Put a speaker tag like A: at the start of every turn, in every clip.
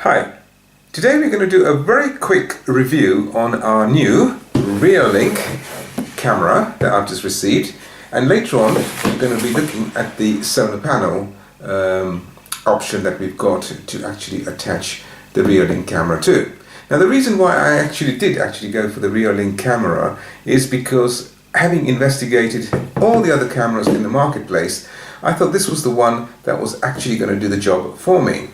A: Hi, today we're going to do a very quick review on our new Reolink camera that I've just received, and later on we're going to be looking at the solar panel option that we've got to actually attach the Reolink camera to. Now the reason why I did go for the Reolink camera is because, having investigated all the other cameras in the marketplace, I thought this was the one that was actually going to do the job for me.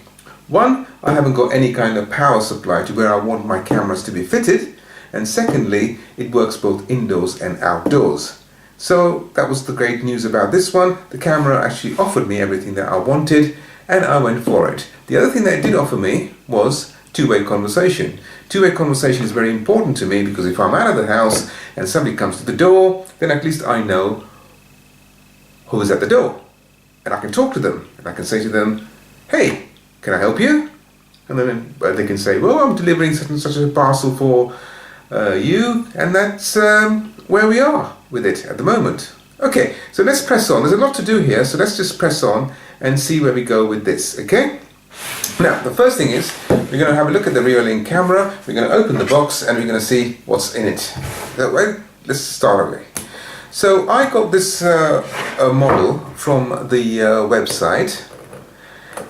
A: One, I haven't got any kind of power supply to where I want my cameras to be fitted, and secondly, it works both indoors and outdoors. So that was the great news about this one. The camera actually offered me everything that I wanted, and I went for it. The other thing that it did offer me was two-way conversation. Two-way conversation is very important to me because if I'm out of the house and somebody comes to the door, then at least I know who is at the door, and I can talk to them, and I can say to them, "Hey, can I help you?" And then they can say, "Well, I'm delivering such and such a parcel for you," and that's where we are with it at the moment. Okay, so let's press on. There's a lot to do here, so let's just press on and see where we go with this, okay? Now, the first thing is, we're going to have a look at the Reolink camera, we're going to open the box, and we're going to see what's in it. Well, let's start away. So I got this model from the website,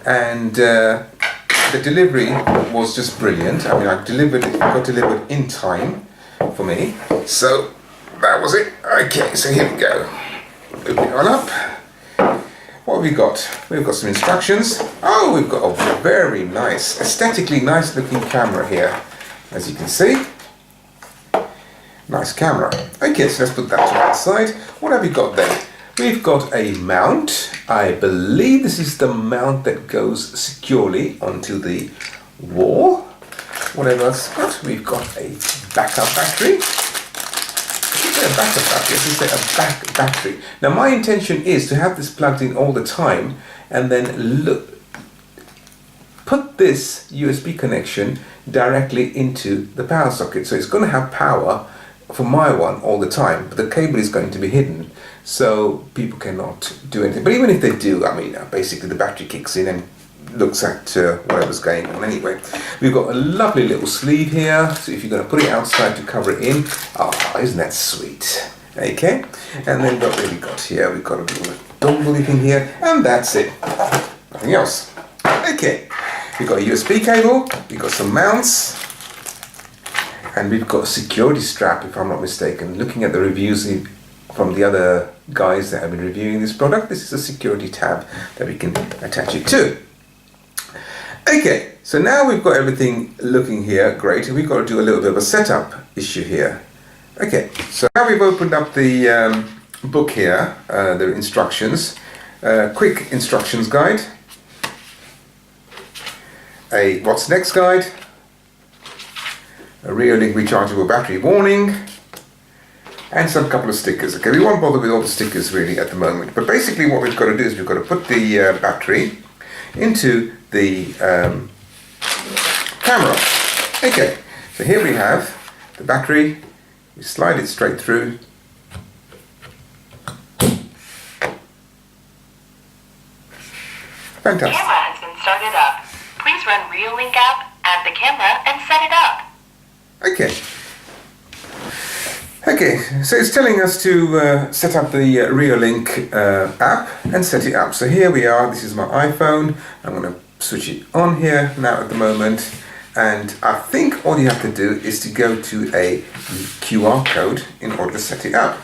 A: and the delivery was just brilliant. I mean, it got delivered in time for me, so that was it. Okay, so here we go. Open it all up. What have we got? We've got some instructions. Oh, we've got a very nice, aesthetically nice looking camera here, as you can see. Nice camera. Okay, so let's put that to one side. What have we got then? We've got a mount. I believe this is the mount that goes securely onto the wall. Whatever else we've got. We've got a backup battery. I should say a backup battery. I should say a back battery. Now my intention is to have this plugged in all the time, and then put this USB connection directly into the power socket. So it's going to have power for my one all the time, but the cable is going to be hidden, so people cannot do anything. But even if they do, I mean, basically the battery kicks in and looks at whatever's going on anyway. We've got a lovely little sleeve here, so if you're going to put it outside to cover it in, oh, isn't that sweet? Okay, and then what have we got here? We've got a little dongle thing here, and that's it. Nothing else. Okay, we've got a USB cable, we've got some mounts, and we've got a security strap, if I'm not mistaken. Looking at the reviews from the other guys that have been reviewing this product, this is a security tab that we can attach it to. Okay, so now we've got everything looking here great, and we've got to do a little bit of a setup issue here. Okay, so now we've opened up the book here, the instructions, quick instructions guide, a what's next guide, a Reolink rechargeable battery warning, and some couple of stickers. Okay, we won't bother with all the stickers really at the moment, but basically what we've got to do is we've got to put the battery into the camera. Okay, so here we have the battery. We slide it straight through. Fantastic.
B: The camera has been started up. Please run Reolink app, add the camera, and set it up.
A: Okay, so it's telling us to set up the Reolink app and set it up. So here we are, this is my iPhone. I'm going to switch it on here now at the moment, and I think all you have to do is to go to a QR code in order to set it up.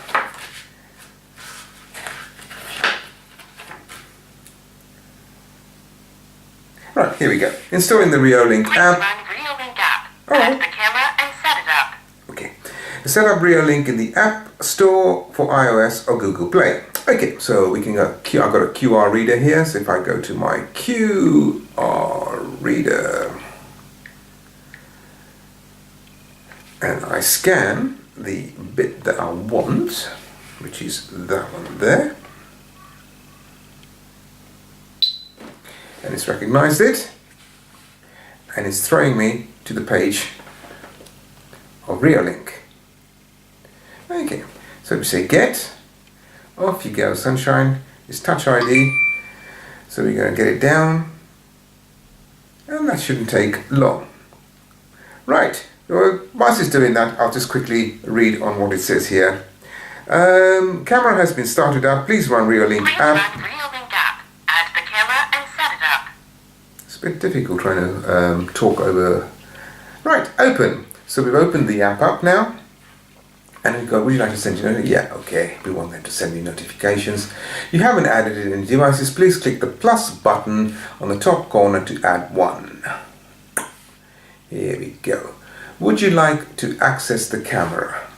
A: Right, here we go. Installing the Reolink app.
B: Please run Reolink app,
A: Alright.
B: add the camera, and set it up.
A: Okay, set up Reolink in the App Store for iOS or Google Play. Okay, so we can go, I've got a QR reader here, so if I go to my QR reader and I scan the bit that I want, which is that one there, and it's recognized it, and it's throwing me to the page of Reolink. Okay, so we say get, off you go sunshine, it's Touch ID, so we're going to get it down, And that shouldn't take long. Right, well, whilst it's doing that, I'll just quickly read on what it says here. Camera has been started up. Please run Reolink app.
B: Run Reolink app. Add the camera and set it up.
A: It's a bit difficult trying to talk over. Right, open. So we've opened the app up now. And we go, would you like to send you notifications? Yeah, okay. We want them to send me notifications. You haven't added it in devices. Please click the plus button on the top corner to add one. Here we go. Would you like to access the camera?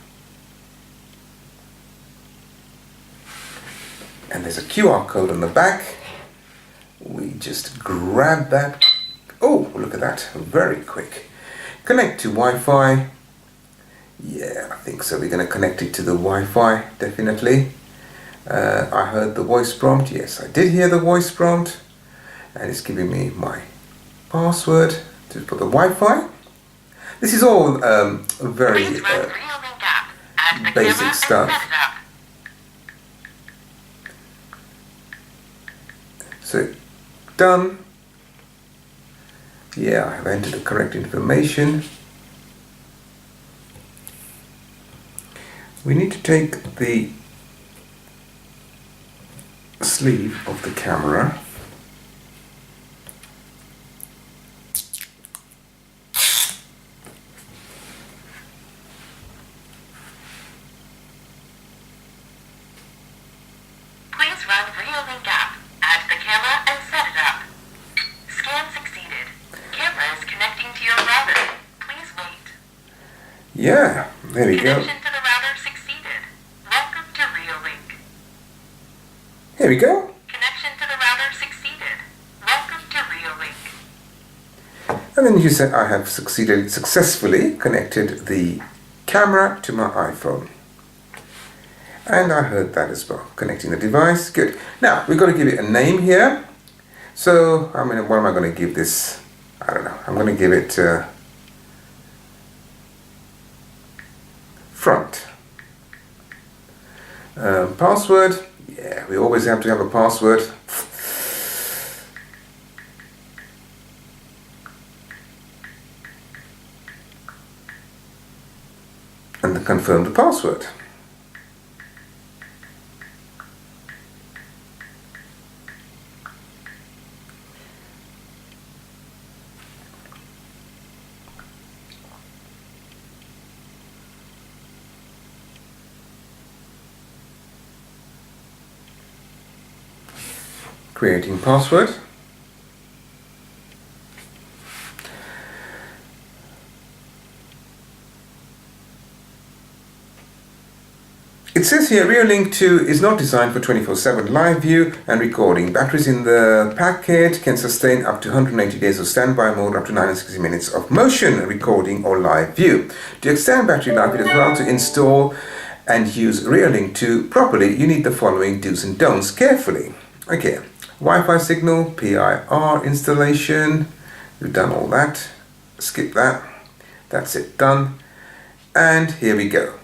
A: And there's a QR code on the back. We just grab that. Oh, look at that. Very quick. Connect to Wi-Fi. Yeah, I think so. We're going to connect it to the Wi-Fi, definitely. I heard the voice prompt. Yes, I did hear the voice prompt. And it's giving me my password for the Wi-Fi. This is all very basic stuff. So, done. Yeah, I've entered the correct information. We need to take the sleeve of the camera .
B: Please run Reolink app. Add the camera and set it up. Scan succeeded. Camera is connecting to your router. Please wait.
A: Yeah, there we go.
B: Connection to the router succeeded. Welcome to Reolink.
A: Here we go.
B: Connection to the router succeeded. Welcome to Reolink.
A: And then you said I have successfully connected the camera to my iPhone. And I heard that as well. Connecting the device. Good. Now, we've got to give it a name here. So, I mean, what am I going to give this? I don't know. I'm going to give it front. Password. Yeah, we always have to have a password. And then confirm the password. Creating password. It says here Reolink2 is not designed for 24/7 live view and recording. Batteries in the packet can sustain up to 180 days of standby mode, up to 960 minutes of motion recording or live view. To extend battery life as well, to install and use Reolink2 properly, you need the following do's and don'ts carefully. Okay. Wi-Fi signal, PIR installation, we've done all that, skip that, that's it, done, and here we go.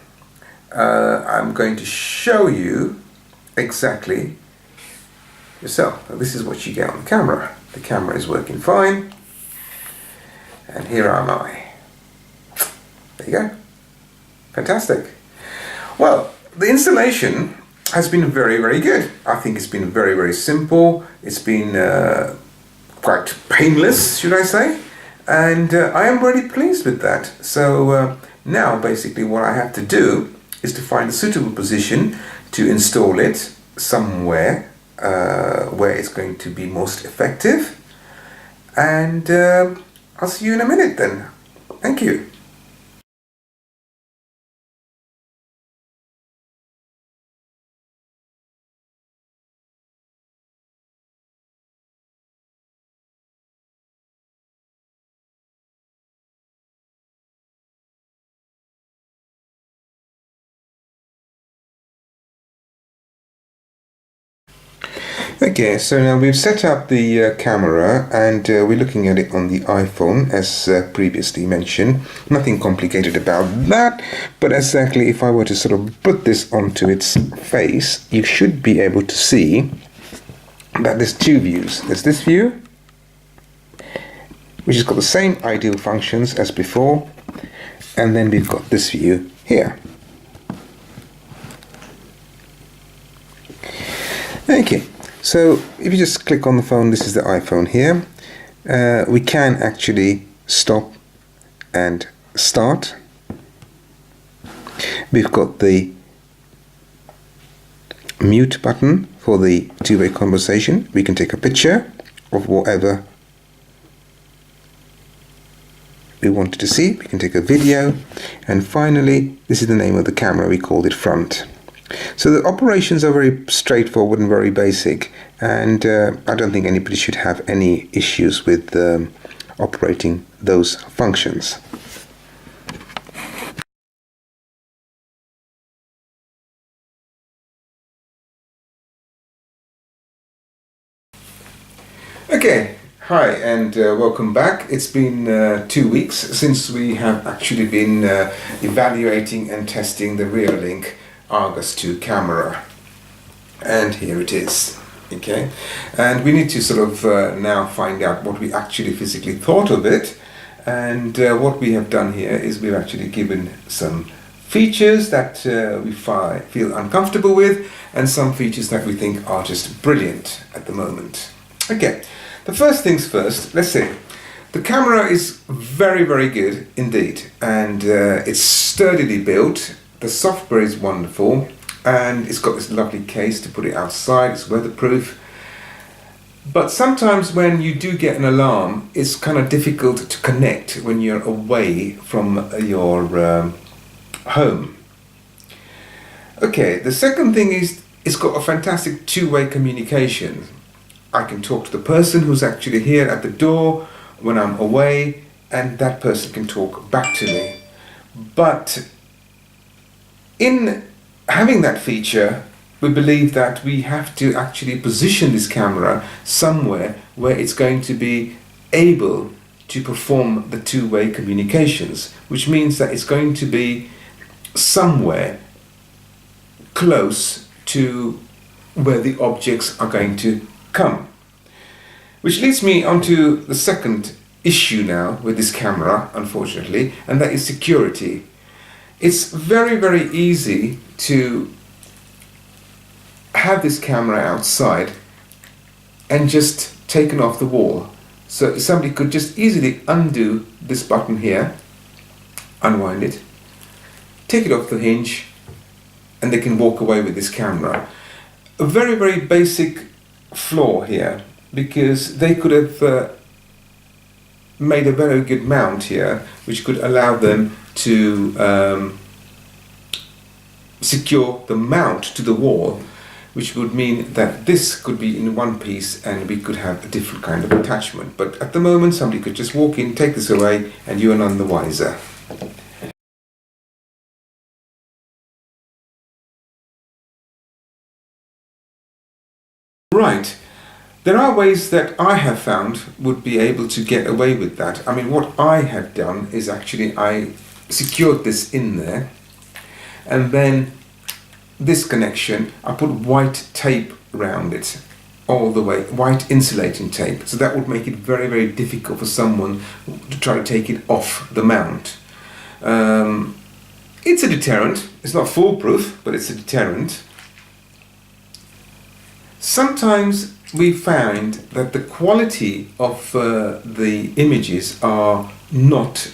A: I'm going to show you exactly yourself. This is what you get on the camera. The camera is working fine, and here am I. There you go. Fantastic. Well, the installation has been very, very good. I think it's been very, very simple. It's been quite painless, should I say. And I am really pleased with that. So now basically what I have to do is to find a suitable position to install it somewhere where it's going to be most effective. And I'll see you in a minute then. Thank you. Okay, so now we've set up the camera and we're looking at it on the iPhone as previously mentioned. Nothing complicated about that, but exactly if I were to sort of put this onto its face, you should be able to see that there's two views. There's this view. which has got the same ideal functions as before, and then we've got this view here. Okay, so if you just click on the phone, this is the iPhone here, we can actually stop and start. We've got the mute button for the two-way conversation. We can take a picture of whatever we wanted to see. We can take a video, and finally this is the name of the camera. We called it front. So the operations are very straightforward and very basic, and I don't think anybody should have any issues with operating those functions. Okay, hi and welcome back. It's been 2 weeks since we have actually been evaluating and testing the Reolink Argus 2 camera, and here it is. Okay, and we need to sort of now find out what we actually physically thought of it, and what we have done here is we've actually given some features that we feel uncomfortable with, and some features that we think are just brilliant at the moment. Okay, the first things first, let's see. The camera is very, very good indeed, and it's sturdily built. The software is wonderful, and it's got this lovely case to put it outside. It's weatherproof. But sometimes when you do get an alarm, it's kind of difficult to connect when you're away from your home. Okay, the second thing is it's got a fantastic two-way communication. I can talk to the person who's actually here at the door when I'm away, and that person can talk back to me. But in having that feature, we believe that we have to actually position this camera somewhere where it's going to be able to perform the two-way communications, which means that it's going to be somewhere close to where the objects are going to come. Which leads me onto the second issue now with this camera, unfortunately, and that is security. It's very, very easy to have this camera outside and just taken off the wall. So somebody could just easily undo this button here, unwind it, take it off the hinge, and they can walk away with this camera. A very, very basic flaw here, because they could have made a very good mount here which could allow them to secure the mount to the wall, which would mean that this could be in one piece and we could have a different kind of attachment. But at the moment somebody could just walk in, take this away, and you are none the wiser. Right. There are ways that I have found would be able to get away with that. I mean, what I had done is actually I secured this in there, and then this connection, I put white tape around it all the way, white insulating tape. So that would make it very, very difficult for someone to try to take it off the mount. It's a deterrent. It's not foolproof, but it's a deterrent. Sometimes we find that the quality of the images are not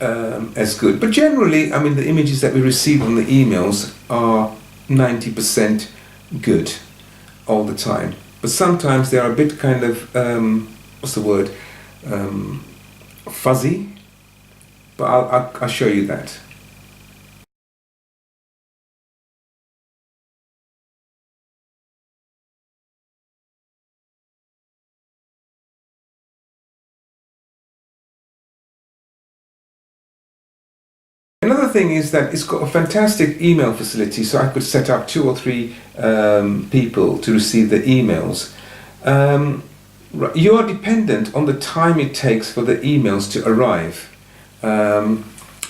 A: as good. But generally, I mean, the images that we receive on the emails are 90% good all the time. But sometimes they are a bit kind of, what's the word, fuzzy. But I'll show you that. Another thing is that it's got a fantastic email facility, so I could set up 2 or 3 people to receive the emails. You are dependent on the time it takes for the emails to arrive,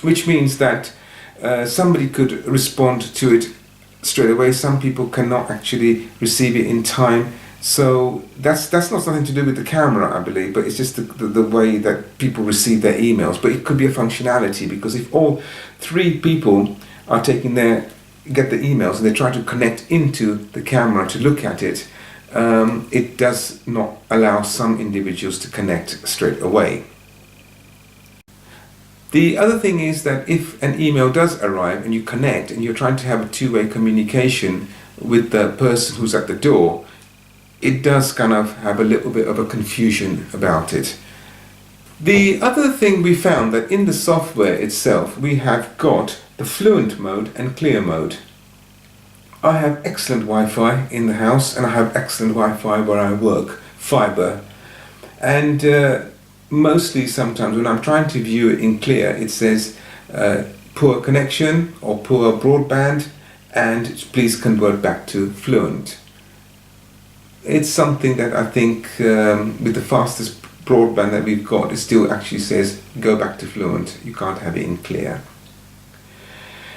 A: which means that somebody could respond to it straight away. Some people cannot actually receive it in time, So that's not something to do with the camera, I believe, but it's just the way that people receive their emails. But it could be a functionality, because if all three people are get the emails and they try to connect into the camera to look at it, it does not allow some individuals to connect straight away. The other thing is that if an email does arrive and you connect and you're trying to have a two-way communication with the person who's at the door, it does kind of have a little bit of a confusion about it. The other thing we found that in the software itself, we have got the fluent mode and clear mode. I have excellent Wi-Fi in the house, and I have excellent Wi-Fi where I work, fiber. And mostly sometimes when I'm trying to view it in clear, it says poor connection or poor broadband, and please convert back to fluent. It's something that I think with the fastest broadband that we've got, it still actually says go back to fluent. You can't have it in clear.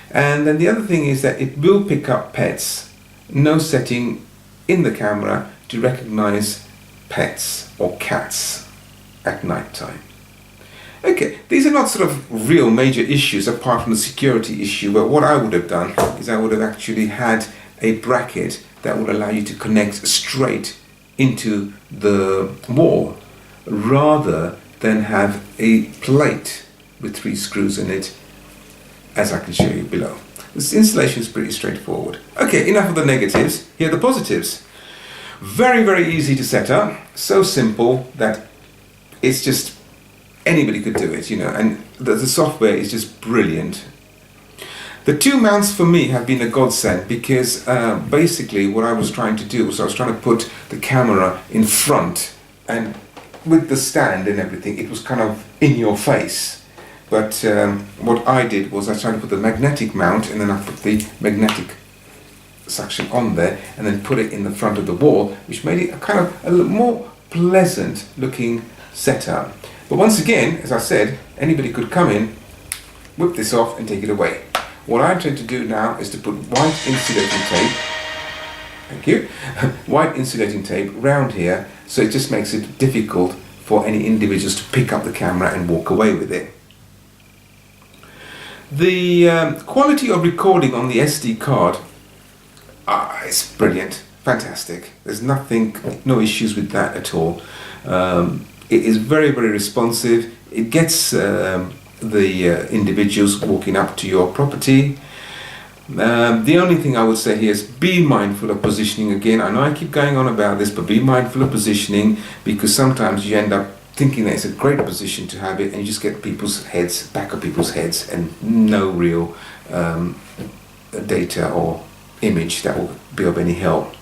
A: And then the other thing is that it will pick up pets. No setting in the camera to recognize pets or cats at night time. Okay, these are not sort of real major issues apart from the security issue, but what I would have done is I would have actually had a bracket that would allow you to connect straight into the wall rather than have a plate with 3 screws in it, as I can show you below. This installation is pretty straightforward. Okay, enough of the negatives. Here are the positives. Very, very easy to set up. So simple that it's just anybody could do it, you know, and the software is just brilliant. The 2 mounts for me have been a godsend, because basically what I was trying to do was I was trying to put the camera in front, and with the stand and everything it was kind of in your face. But what I did was I tried to put the magnetic mount, and then I put the magnetic suction on there and then put it in the front of the wall, which made it a kind of a more pleasant looking setup. But once again, as I said, anybody could come in, whip this off and take it away. What I'm trying to do now is to put white insulating tape, thank you, white insulating tape round here, so it just makes it difficult for any individuals to pick up the camera and walk away with it. The quality of recording on the SD card is brilliant, fantastic. There's no issues with that at all. It is very, very responsive. It gets the individuals walking up to your property. The only thing I would say here is be mindful of positioning. Again, I know I keep going on about this, but be mindful of positioning, because sometimes you end up thinking that it's a great position to have it, and you just get people's heads, back of people's heads, and no real data or image that will be of any help.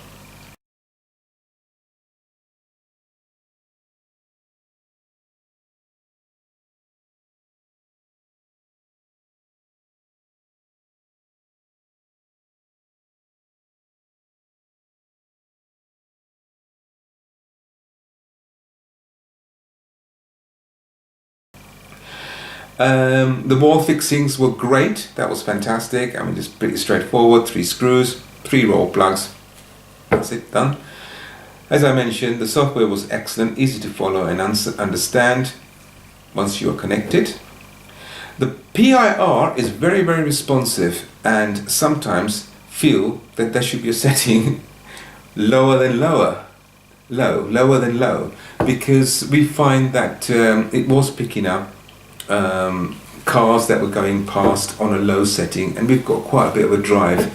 A: The wall fixings were great. That was fantastic. I mean, just pretty straightforward. 3 screws, 3 roll plugs. That's it, done. As I mentioned, the software was excellent, easy to follow and understand once you are connected. The PIR is very, very responsive, and sometimes feel that there should be a setting lower than lower. Lower than low, because we find that it was picking up cars that were going past on a low setting, and we've got quite a bit of a drive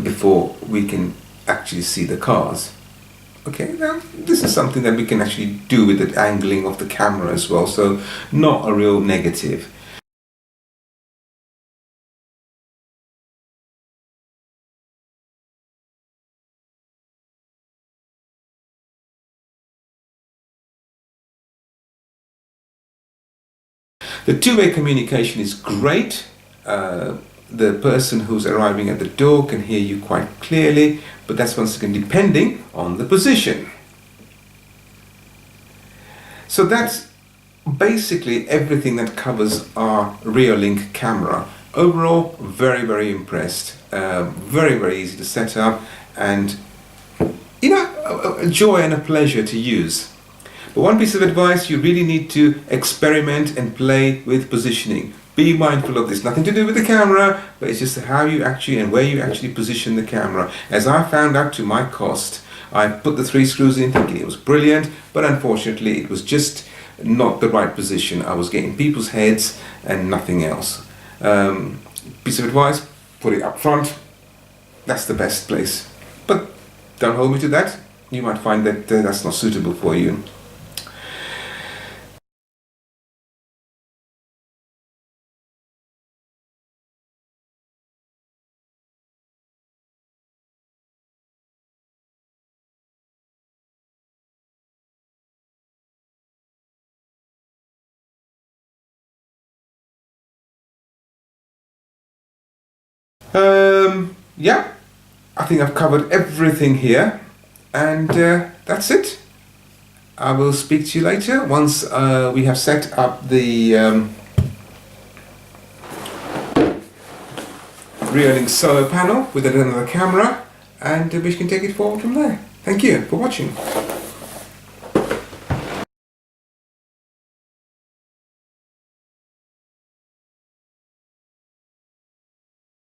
A: before we can actually see the cars. Okay, now this is something that we can actually do with the angling of the camera as well, so not a real negative. The two-way communication is great. The person who's arriving at the door can hear you quite clearly, but that's once again depending on the position. So that's basically everything that covers our Reolink camera. Overall, very, very impressed. Very, very easy to set up, and you know, a joy and a pleasure to use. But one piece of advice, you really need to experiment and play with positioning. Be mindful of this. Nothing to do with the camera, but it's just how you actually and where you actually position the camera. As I found out to my cost, I put the 3 screws in thinking it was brilliant, but unfortunately it was just not the right position. I was getting people's heads and nothing else. Piece of advice, put it up front. That's the best place. But don't hold me to that. You might find that that's not suitable for you. Yeah, I think I've covered everything here, and that's it. I will speak to you later once we have set up the Reolink solar panel with another camera, and we can take it forward from there. Thank you for watching.